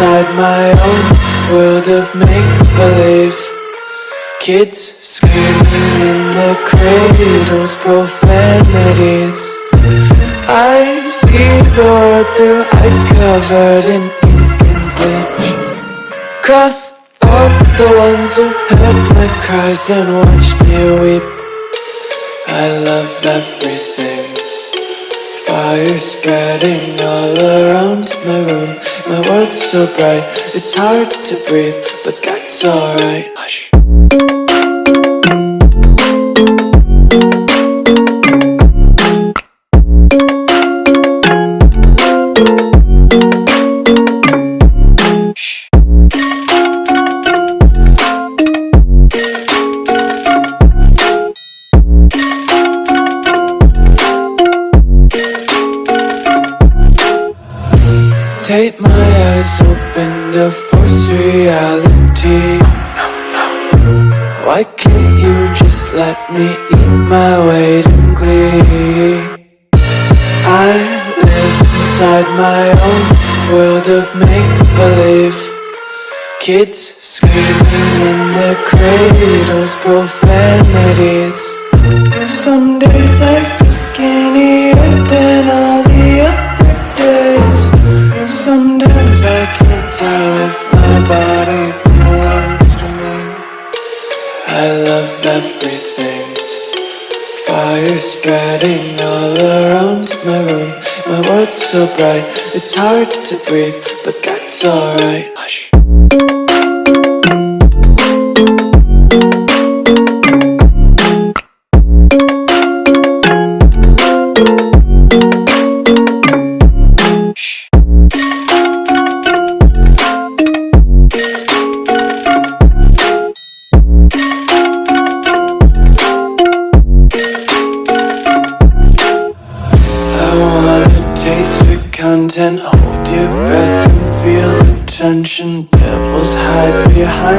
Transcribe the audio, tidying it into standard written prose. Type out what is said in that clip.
inside my own world of make-believe. Kids screaming in the cradles, profanities. I see the world through ice covered in ink and bleach. Cross out the ones who heard my cries and watched me weep. I love everything. Fire spreading all around my room. My world's so bright, it's hard to breathe, but that's alright. Hush. Tape my eyes open to force reality. Why can't you just let me eat my weight in glee? I live inside my own world of make-believe. Kids screaming in the cradles, profanities. Some days I feel skinnier than all the other days. Sometimes I can't tell if my body belongs to me. I love everything. Fire spreading all around my room. My world's so bright, it's hard to breathe, but that's alright. Hush. Taste your content, hold your breath and feel the tension. Devils hide behind